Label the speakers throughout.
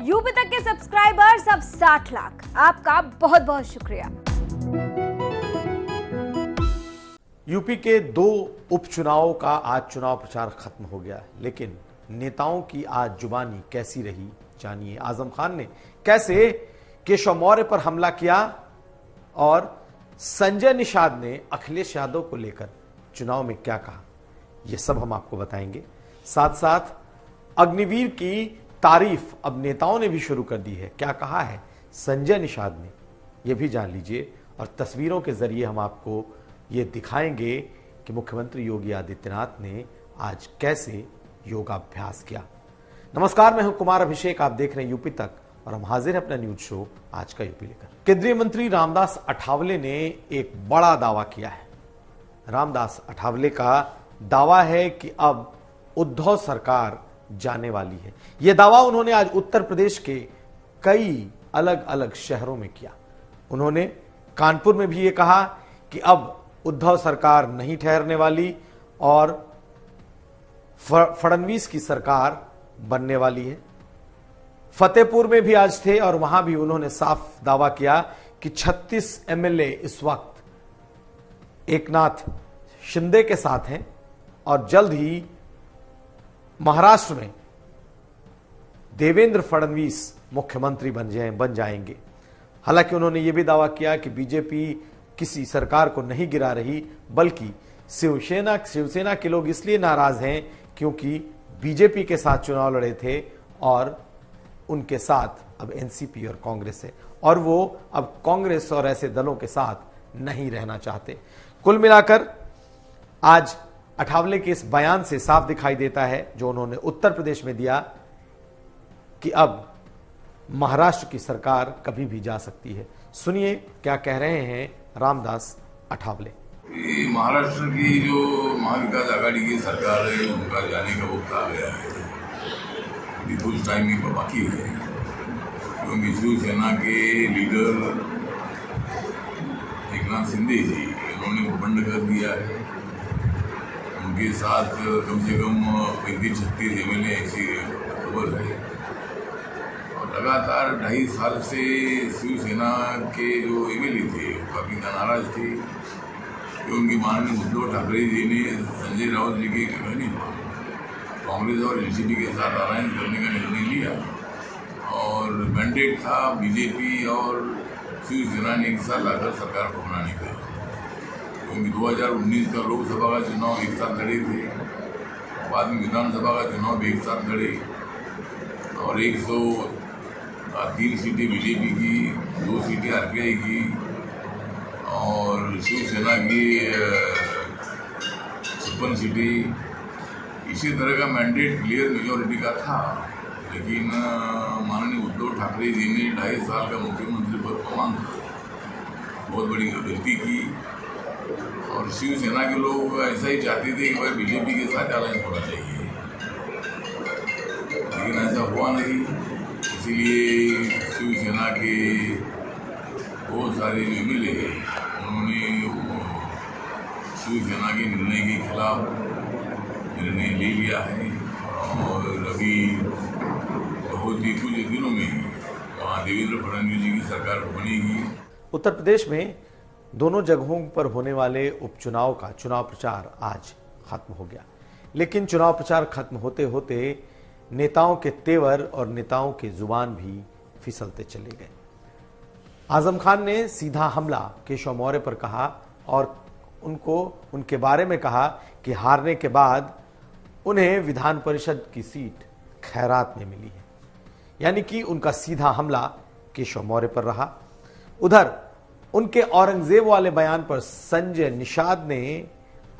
Speaker 1: UP तक के subscribers अब 60 लाख। आपका बहुत बहुत शुक्रिया।
Speaker 2: यूपी के 2 उपचुनावों का आज चुनाव प्रचार खत्म हो गया, लेकिन नेताओं की आज जुबानी कैसी रही जानिए। आजम खान ने कैसे केशव मौर्य पर हमला किया और संजय निषाद ने अखिलेश यादव को लेकर चुनाव में क्या कहा, यह सब हम आपको बताएंगे। साथ साथ अग्निवीर की तारीफ अब नेताओं ने भी शुरू कर दी है। क्या कहा है संजय निषाद ने, यह भी जान लीजिए। और तस्वीरों के जरिए हम आपको ये दिखाएंगे कि मुख्यमंत्री योगी आदित्यनाथ ने आज कैसे योगाभ्यास किया। नमस्कार, मैं हूं कुमार अभिषेक, आप देख रहे हैं यूपी तक और हम हाजिर हैं अपना न्यूज शो आज का यूपी लेकर। केंद्रीय मंत्री रामदास अठावले ने एक बड़ा दावा किया है। रामदास अठावले का दावा है कि अब उद्धव सरकार जाने वाली है। यह दावा उन्होंने आज उत्तर प्रदेश के कई अलग अलग शहरों में किया। उन्होंने कानपुर में भी यह कहा कि अब उद्धव सरकार नहीं ठहरने वाली और फडणवीस की सरकार बनने वाली है। फतेहपुर में भी आज थे और वहां भी उन्होंने साफ दावा किया कि 36 एमएलए इस वक्त एकनाथ शिंदे के साथ हैं और जल्द ही महाराष्ट्र में देवेंद्र फडणवीस मुख्यमंत्री बन जाएंगे। हालांकि उन्होंने यह भी दावा किया कि बीजेपी किसी सरकार को नहीं गिरा रही, बल्कि शिवसेना के लोग इसलिए नाराज हैं क्योंकि बीजेपी के साथ चुनाव लड़े थे और उनके साथ अब एनसीपी और कांग्रेस है और वो अब कांग्रेस और ऐसे दलों के साथ नहीं रहना चाहते। कुल मिलाकर आज अठावले के इस बयान से साफ दिखाई देता है जो उन्होंने उत्तर प्रदेश में दिया कि अब महाराष्ट्र की सरकार कभी भी जा सकती है। सुनिए क्या कह रहे हैं रामदास अठावले।
Speaker 3: महाराष्ट्र की जो महाविकास आघाड़ी की सरकार है उनका जाने का वक्त आ गया है। अभी कुछ टाइम ही बाकी है क्योंकि शिवसेना के लीडर एकनाथ शिंदे जी इन्होंने बंद कर दिया है। उनके साथ कम से कम 35-36 एमएलए ऐसी खबर है और लगातार 2.5 साल से शिवसेना के जो एमएलए थे काफी नाराज थे कि उनकी माननीय उद्धव ठाकरे जी ने संजय राउत जी के कहने पर कांग्रेस और एनसीपी के साथ अलायंस करने का निर्णय लिया और मैंडेट था बीजेपी और शिवसेना ने एक साथ लाकर सरकार को बनाने का। क्योंकि 2019 का लोकसभा का चुनाव एक साथ लड़े थे, बाद में विधानसभा का चुनाव भी एक साथ लड़े और 103 सीटें बीजेपी की, 2 सीटें आरपीआई की और शिवसेना की 56 सीटें। इसी तरह का मैंडेट क्लियर मेजॉरिटी का था, लेकिन माननीय उद्धव ठाकरे जी ने 2.5 साल का मुख्यमंत्री पद को मांगकर बहुत बड़ी गलती की और शिवसेना के लोग ऐसा ही चाहते थे कि भाई बीजेपी के साथ अलायंस होना चाहिए, लेकिन ऐसा हुआ नहीं। इसीलिए शिवसेना के बहुत सारे जो एमएलए हैं उन्होंने शिवसेना के निर्णय के खिलाफ निर्णय ले लिया है और अभी बहुत ही कुछ दिनों में वहाँ देवेंद्र फडणवीस जी की सरकार बनेगी।
Speaker 2: उत्तर प्रदेश में दोनों जगहों पर होने वाले उपचुनाव का चुनाव प्रचार आज खत्म हो गया, लेकिन चुनाव प्रचार खत्म होते होते नेताओं के तेवर और नेताओं की जुबान भी फिसलते चले गए। आजम खान ने सीधा हमला केशव मौर्य पर कहा और उनके बारे में कहा कि हारने के बाद उन्हें विधान परिषद की सीट खैरात में मिली है, यानी कि उनका सीधा हमला केशव मौर्य पर रहा। उधर उनके औरंगजेब वाले बयान पर संजय निषाद ने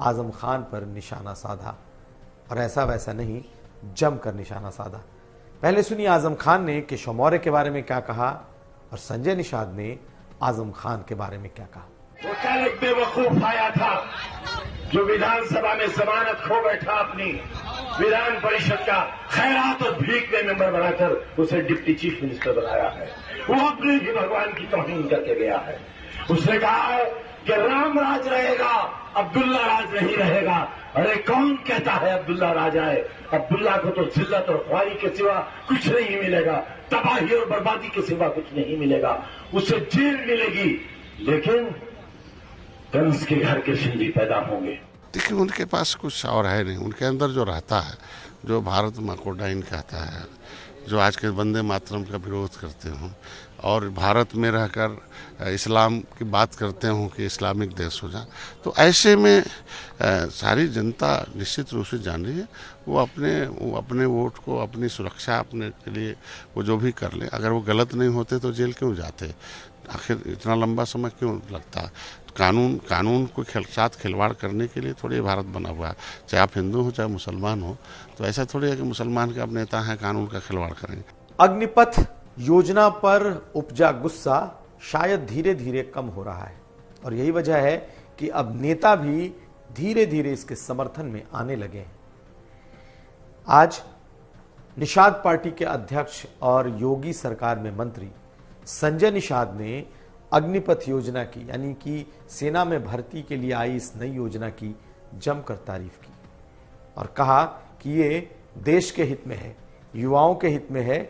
Speaker 2: आजम खान पर निशाना साधा और ऐसा वैसा नहीं, जमकर निशाना साधा। पहले सुनिए आजम खान ने केशव मौर्य के बारे में क्या कहा और संजय निषाद ने आजम खान के बारे में क्या कहा।
Speaker 4: वो कल एक बेवकूफ आया था जो विधानसभा में जमानत खो बैठा, अपनी विधान परिषद का खैरात और भीख में मेंबर बनाकर उसे डिप्टी चीफ मिनिस्टर बनाया है। वो अपने भी भगवान की तौहीन करके गया है। उसने कहा कि राम राज रहेगा, अब्दुल्ला राज नहीं रहेगा। अरे कौन कहता है अब्दुल्ला राज आए? अब्दुल्ला को तो जिल्लत और ख्वारी के सिवा कुछ नहीं मिलेगा, तबाही और बर्बादी के सिवा कुछ नहीं मिलेगा। उसे जेल मिलेगी, लेकिन कंस के घर के सिंधी पैदा होंगे।
Speaker 5: देखिए, उनके पास कुछ और है नहीं। उनके अंदर जो रहता है, जो भारत माँ को डाइन कहता है, जो आज के वंदे मातरम का विरोध करते हों और भारत में रहकर इस्लाम की बात करते हों कि इस्लामिक देश हो जाए, तो ऐसे में सारी जनता निश्चित रूप से जान रही है। वो अपने वोट को, अपनी सुरक्षा अपने के लिए वो जो भी कर ले। अगर वो गलत नहीं होते तो जेल क्यों जाते? आखिर इतना लंबा समय क्यों लगता? कानून को साथ खिलवाड़ करने के लिए थोड़ी भारत बना हुआ है। चाहे आप हिंदू हो चाहे मुसलमान हो, तो ऐसा थोड़ी है कि मुसलमान के अब नेता हैं कानून का खिलवाड़ करेंगे।
Speaker 2: अग्निपथ योजना पर उपजा गुस्सा शायद धीरे धीरे कम हो रहा है और यही वजह है कि अब नेता भी धीरे धीरे इसके समर्थन में आने लगे हैं। आज निषाद पार्टी के अध्यक्ष और योगी सरकार में मंत्री संजय निषाद ने अग्निपथ योजना की, यानी कि सेना में भर्ती के लिए आई इस नई योजना की जमकर तारीफ की और कहा कि ये देश के हित में है, युवाओं के हित में है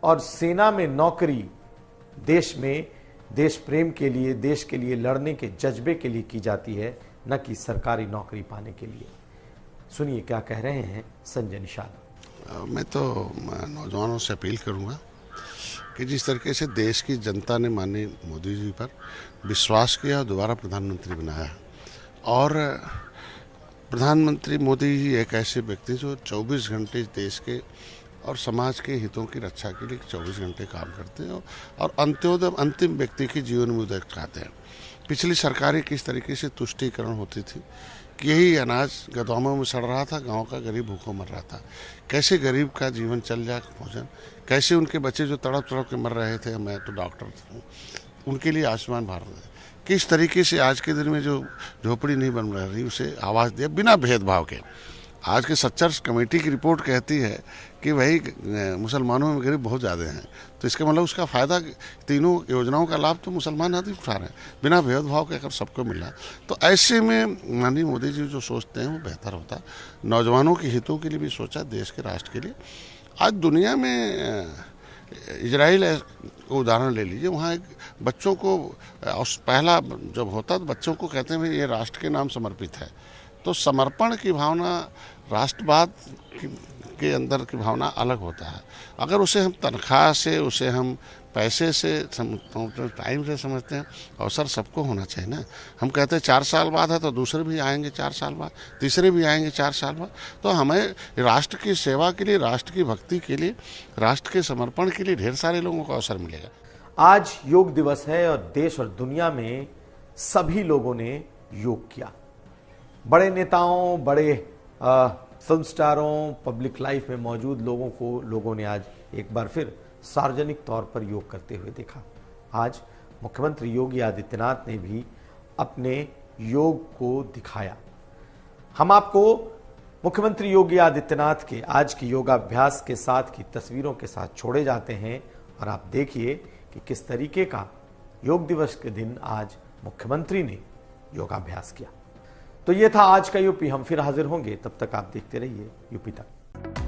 Speaker 2: और सेना में नौकरी देश में देश प्रेम के लिए, देश के लिए लड़ने के जज्बे के लिए की जाती है, न कि सरकारी नौकरी पाने के लिए। सुनिए क्या कह रहे हैं संजय निषाद।
Speaker 5: मैं तो नौजवानों से अपील करूंगा कि जिस तरीके से देश की जनता ने माननीय मोदी जी पर विश्वास किया और दोबारा प्रधानमंत्री बनाया, और प्रधानमंत्री मोदी जी एक ऐसे व्यक्ति जो 24 घंटे देश के और समाज के हितों की रक्षा के लिए 24 घंटे काम करते हैं और अंत्योदय अंतिम व्यक्ति के जीवन में उदय चाहते हैं। पिछली सरकारें किस तरीके से तुष्टीकरण होती थी कि यही अनाज गोदामों में सड़ रहा था, गांव का गरीब भूखों मर रहा था। कैसे गरीब का जीवन चल जाए भोजन, कैसे उनके बच्चे जो तड़प तड़प के मर रहे थे, मैं तो डॉक्टर हूँ, उनके लिए आयुष्मान भारत है। किस तरीके से आज के दिन में जो झोपड़ी नहीं बन रही उसे आवाज़ दिया बिना भेदभाव के। आज के सच्चर कमेटी की रिपोर्ट कहती है कि वही मुसलमानों में गरीब बहुत ज़्यादा हैं, तो इसका मतलब उसका फ़ायदा, तीनों योजनाओं का लाभ तो मुसलमान आदमी उठा रहे हैं बिना भेदभाव के। अगर सबको मिल रहा है तो ऐसे में माननीय मोदी जी जो सोचते हैं वो बेहतर होता। नौजवानों के हितों के लिए भी सोचा, देश के राष्ट्र के लिए। आज दुनिया में इजराइल को उदाहरण ले लीजिए, वहाँ एक बच्चों को पहला जब होता तो बच्चों को कहते हैं भाई ये राष्ट्र के नाम समर्पित है। तो समर्पण की भावना, राष्ट्रवाद के अंदर की भावना अलग होता है। अगर उसे हम तनख्वाह से, उसे हम पैसे से, टाइम से समझते हैं, अवसर सबको होना चाहिए ना। हम कहते हैं 4 साल बाद है तो दूसरे भी आएंगे 4 साल बाद, तीसरे भी आएंगे 4 साल बाद। तो हमें राष्ट्र की सेवा के लिए, राष्ट्र की भक्ति के लिए, राष्ट्र के समर्पण के लिए ढेर सारे लोगों को अवसर मिलेगा।
Speaker 2: आज योग दिवस है और देश और दुनिया में सभी लोगों ने योग किया। बड़े नेताओं, बड़े फिल्म स्टारों, पब्लिक लाइफ में मौजूद लोगों ने आज एक बार फिर सार्वजनिक तौर पर योग करते हुए देखा। आज मुख्यमंत्री योगी आदित्यनाथ ने भी अपने योग को दिखाया। हम आपको मुख्यमंत्री योगी आदित्यनाथ के आज की योगाभ्यास के साथ की तस्वीरों के साथ छोड़े जाते हैं और आप देखिए कि किस तरीके का योग दिवस के दिन आज मुख्यमंत्री ने योगाभ्यास किया। तो ये था आज का यूपी। हम फिर हाजिर होंगे, तब तक आप देखते रहिए यूपी तक।